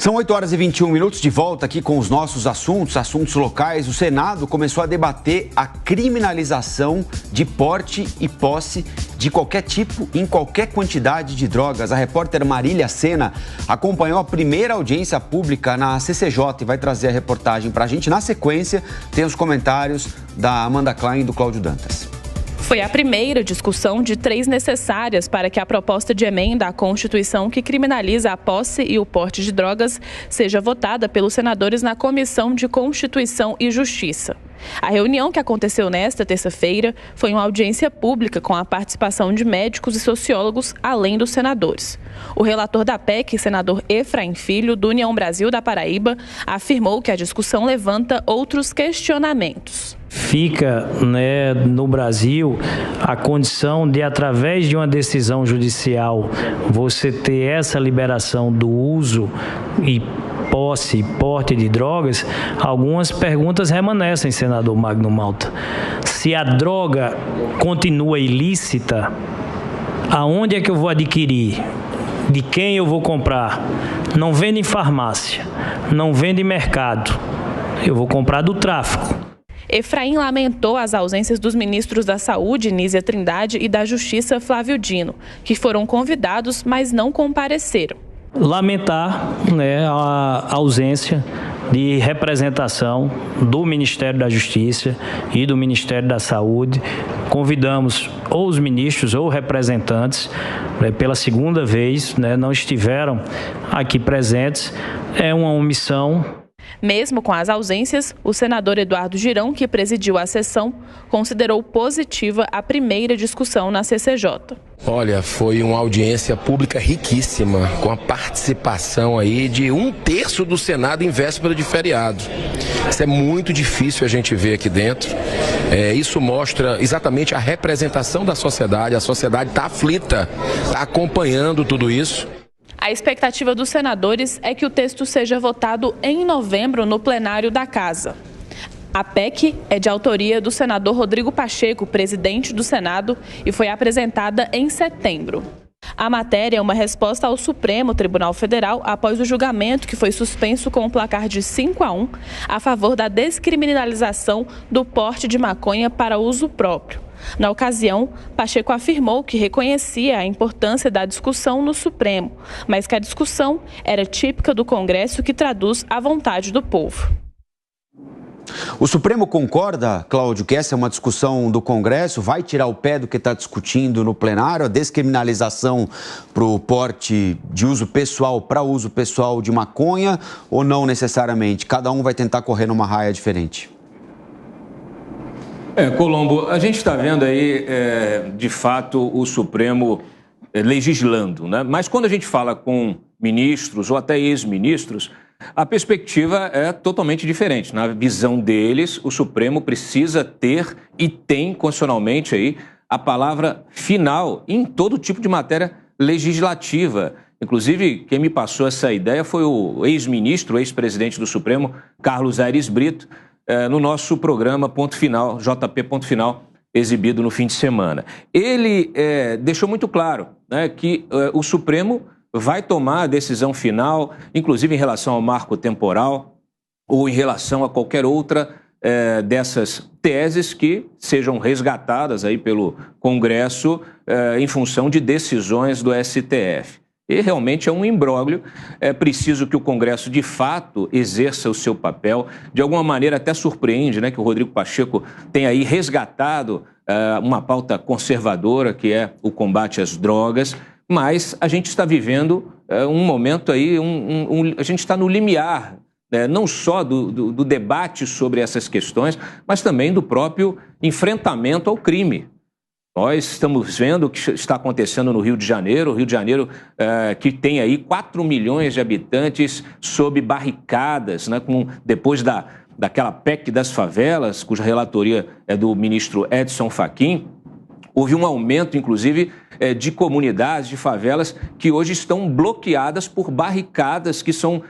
São 8 horas e 21 minutos de volta aqui com os nossos assuntos locais. O Senado começou a debater a criminalização de porte e posse de qualquer tipo, em qualquer quantidade de drogas. A repórter Marília Sena acompanhou a primeira audiência pública na CCJ e vai trazer a reportagem para a gente. Na sequência, tem os comentários da Amanda Klein e do Cláudio Dantas. Foi a primeira discussão de 3 necessárias para que a proposta de emenda à Constituição que criminaliza a posse e o porte de drogas seja votada pelos senadores na Comissão de Constituição e Justiça. A reunião que aconteceu nesta terça-feira foi uma audiência pública com a participação de médicos e sociólogos, além dos senadores. O relator da PEC, senador Efraim Filho, do União Brasil da Paraíba, afirmou que a discussão levanta outros questionamentos. Fica, no Brasil a condição de, através de uma decisão judicial, você ter essa liberação do uso e posse e porte de drogas. Algumas perguntas remanescem, senador Magno Malta. Se a droga continua ilícita, aonde é que eu vou adquirir? De quem eu vou comprar? Não vende em farmácia, não vende em mercado. Eu vou comprar do tráfico. Efraim lamentou as ausências dos ministros da Saúde, Nízia Trindade, e da Justiça, Flávio Dino, que foram convidados, mas não compareceram. Lamentar a ausência de representação do Ministério da Justiça e do Ministério da Saúde. Convidamos ou os ministros ou representantes, pela segunda vez, não estiveram aqui presentes. É uma omissão. Mesmo com as ausências, o senador Eduardo Girão, que presidiu a sessão, considerou positiva a primeira discussão na CCJ. Olha, foi uma audiência pública riquíssima, com a participação aí de 1/3 do Senado em véspera de feriado. Isso é muito difícil a gente ver aqui dentro. Isso mostra exatamente a representação da sociedade. A sociedade está aflita, está acompanhando tudo isso. A expectativa dos senadores é que o texto seja votado em novembro no plenário da Casa. A PEC é de autoria do senador Rodrigo Pacheco, presidente do Senado, e foi apresentada em setembro. A matéria é uma resposta ao Supremo Tribunal Federal após o julgamento que foi suspenso com um placar de 5-1 a favor da descriminalização do porte de maconha para uso próprio. Na ocasião, Pacheco afirmou que reconhecia a importância da discussão no Supremo, mas que a discussão era típica do Congresso que traduz a vontade do povo. O Supremo concorda, Cláudio, que essa é uma discussão do Congresso? Vai tirar o pé do que está discutindo no plenário, a descriminalização para o porte de uso pessoal, para uso pessoal de maconha, ou não necessariamente? Cada um vai tentar correr numa raia diferente. Colombo, a gente está vendo aí, de fato, o Supremo legislando, né? Mas quando a gente fala com ministros ou até ex-ministros, a perspectiva é totalmente diferente. Na visão deles, o Supremo precisa ter e tem constitucionalmente aí a palavra final em todo tipo de matéria legislativa. Inclusive, quem me passou essa ideia foi o ex-ministro, ex-presidente do Supremo, Carlos Aires Brito, no nosso programa Ponto Final, JP Ponto Final, exibido no fim de semana. Ele deixou muito claro, que o Supremo vai tomar a decisão final, inclusive em relação ao marco temporal ou em relação a qualquer outra dessas teses que sejam resgatadas aí pelo Congresso em função de decisões do STF. E realmente é um imbróglio. É preciso que o Congresso, de fato, exerça o seu papel. De alguma maneira, até surpreende, que o Rodrigo Pacheco tenha aí resgatado uma pauta conservadora, que é o combate às drogas. Mas a gente está vivendo um momento aí, a gente está no limiar, não só do debate sobre essas questões, mas também do próprio enfrentamento ao crime. Nós estamos vendo o que está acontecendo no Rio de Janeiro, que tem aí 4 milhões de habitantes sob barricadas, depois daquela PEC das favelas, cuja relatoria é do ministro Edson Fachin. Houve um aumento, inclusive, de comunidades, de favelas, que hoje estão bloqueadas por barricadas que são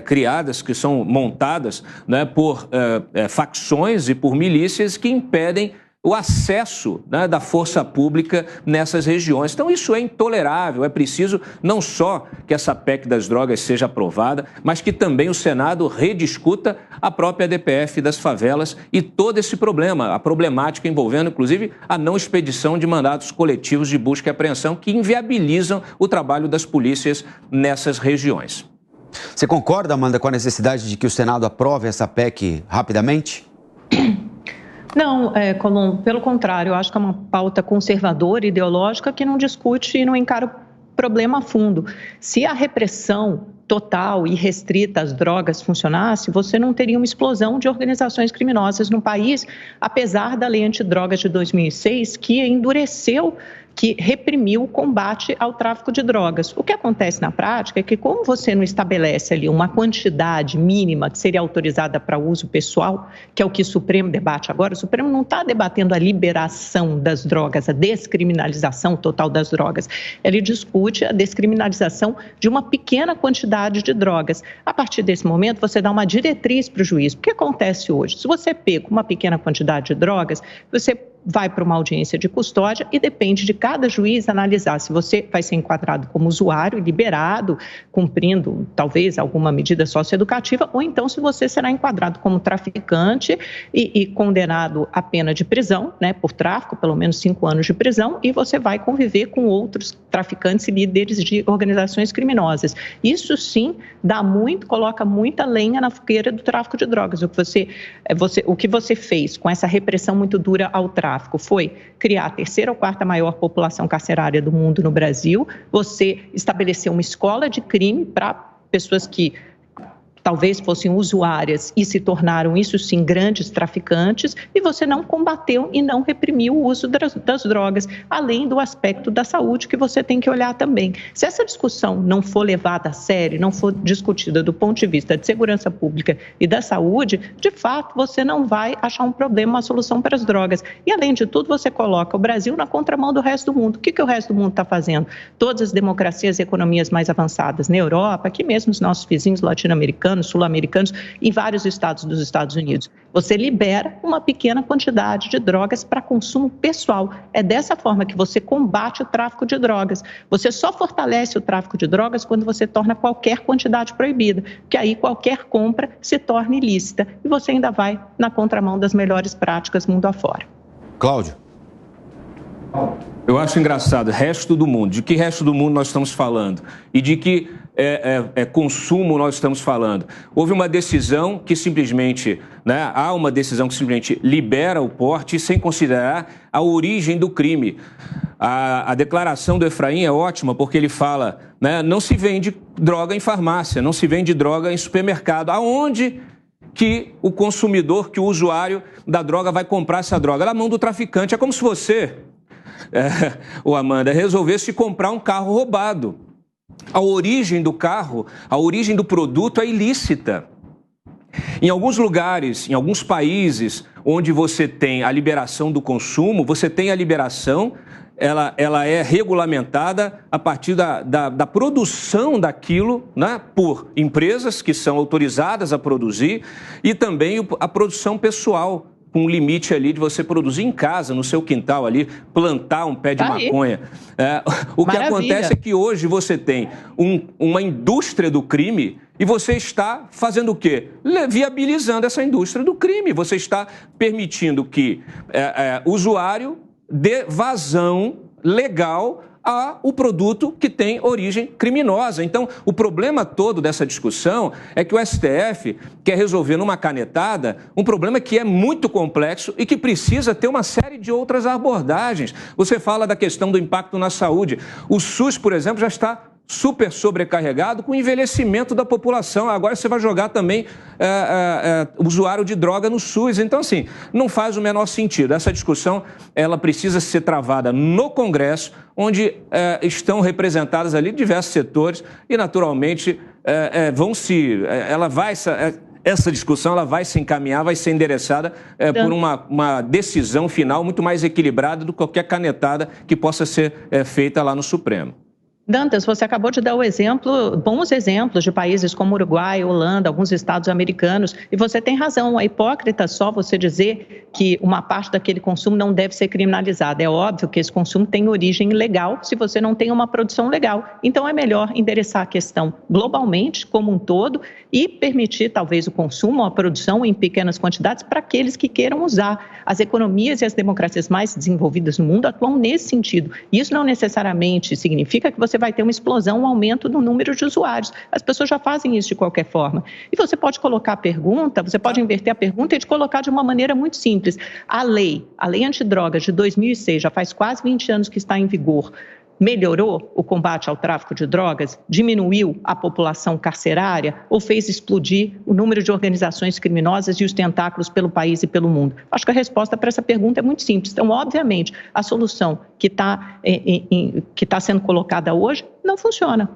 criadas, que são montadas por facções e por milícias que impedem o acesso, né, da força pública nessas regiões. Então, isso é intolerável. É preciso não só que essa PEC das drogas seja aprovada, mas que também o Senado rediscuta a própria DPF das favelas e todo esse problema, a problemática envolvendo, inclusive, a não expedição de mandados coletivos de busca e apreensão que inviabilizam o trabalho das polícias nessas regiões. Você concorda, Amanda, com a necessidade de que o Senado aprove essa PEC rapidamente? Não, Colombo, pelo contrário, eu acho que é uma pauta conservadora, ideológica, que não discute e não encara o problema a fundo. Se a repressão total e restrita às drogas funcionasse, você não teria uma explosão de organizações criminosas no país, apesar da lei antidrogas de 2006, que endureceu, que reprimiu o combate ao tráfico de drogas. O que acontece na prática é que, como você não estabelece ali uma quantidade mínima que seria autorizada para uso pessoal, que é o que o Supremo debate agora, o Supremo não está debatendo a liberação das drogas, a descriminalização total das drogas. Ele discute a descriminalização de uma pequena quantidade de drogas. A partir desse momento, você dá uma diretriz para o juiz. O que acontece hoje? Se você pega uma pequena quantidade de drogas, você vai para uma audiência de custódia e depende de cada juiz analisar se você vai ser enquadrado como usuário, liberado, cumprindo talvez alguma medida socioeducativa, ou então se você será enquadrado como traficante e condenado à pena de prisão, né, por tráfico, pelo menos 5 anos de prisão, e você vai conviver com outros traficantes e líderes de organizações criminosas. Isso sim coloca muita lenha na fogueira do tráfico de drogas. O que você fez com essa repressão muito dura ao tráfico foi criar a 3ª ou 4ª maior população carcerária do mundo no Brasil, você estabeleceu uma escola de crime para pessoas que talvez fossem usuárias e se tornaram, isso sim, grandes traficantes, e você não combateu e não reprimiu o uso das drogas, além do aspecto da saúde que você tem que olhar também. Se essa discussão não for levada a sério, não for discutida do ponto de vista de segurança pública e da saúde, de fato, você não vai achar um problema, uma solução para as drogas. E, além de tudo, você coloca o Brasil na contramão do resto do mundo. O que o resto do mundo está fazendo? Todas as democracias e economias mais avançadas na Europa, aqui mesmo os nossos vizinhos latino-americanos, sul-americanos, em vários estados dos Estados Unidos. Você libera uma pequena quantidade de drogas para consumo pessoal. É dessa forma que você combate o tráfico de drogas. Você só fortalece o tráfico de drogas quando você torna qualquer quantidade proibida, porque aí qualquer compra se torna ilícita e você ainda vai na contramão das melhores práticas mundo afora. Cláudio. Eu acho engraçado, resto do mundo. De que resto do mundo nós estamos falando? E de que consumo nós estamos falando? Houve uma decisão que simplesmente, né, há uma decisão que simplesmente libera o porte sem considerar a origem do crime. A declaração do Efraim é ótima porque ele fala, né, não se vende droga em farmácia, não se vende droga em supermercado. Aonde que o consumidor, que o usuário da droga vai comprar essa droga? Na mão do traficante. É como se você, Amanda, resolvesse comprar um carro roubado. A origem do carro, a origem do produto é ilícita. Em alguns lugares, em alguns países onde você tem a liberação do consumo, você tem a liberação, ela é regulamentada a partir da produção daquilo, né, por empresas que são autorizadas a produzir e também a produção pessoal, com um limite ali de você produzir em casa, no seu quintal ali, plantar um pé de maconha. O que acontece é que hoje você tem uma indústria do crime e você está fazendo o quê? Viabilizando essa indústria do crime. Você está permitindo que o usuário dê vazão legal o produto que tem origem criminosa. Então, o problema todo dessa discussão é que o STF quer resolver numa canetada um problema que é muito complexo e que precisa ter uma série de outras abordagens. Você fala da questão do impacto na saúde. O SUS, por exemplo, já está super sobrecarregado com o envelhecimento da população. Agora você vai jogar também usuário de droga no SUS. Então, assim, não faz o menor sentido. Essa discussão, ela precisa ser travada no Congresso, onde estão representadas ali diversos setores e, naturalmente, essa discussão ela vai se encaminhar, vai ser endereçada por uma decisão final muito mais equilibrada do que qualquer canetada que possa ser feita lá no Supremo. Dantas, você acabou de dar bons exemplos de países como Uruguai, Holanda, alguns estados americanos, e você tem razão, é hipócrita só você dizer que uma parte daquele consumo não deve ser criminalizada. É óbvio que esse consumo tem origem legal se você não tem uma produção legal. Então é melhor endereçar a questão globalmente, como um todo, e permitir talvez o consumo ou a produção em pequenas quantidades para aqueles que queiram usar. As economias e as democracias mais desenvolvidas no mundo atuam nesse sentido. Isso não necessariamente significa que você vai ter uma explosão, um aumento no número de usuários. As pessoas já fazem isso de qualquer forma. E você pode colocar a pergunta, você pode inverter a pergunta e te colocar de uma maneira muito simples. A lei antidrogas de 2006, já faz quase 20 anos que está em vigor, melhorou o combate ao tráfico de drogas? Diminuiu a população carcerária? Ou fez explodir o número de organizações criminosas e os tentáculos pelo país e pelo mundo? Acho que a resposta para essa pergunta é muito simples. Então, obviamente, a solução que está sendo colocada hoje não funciona.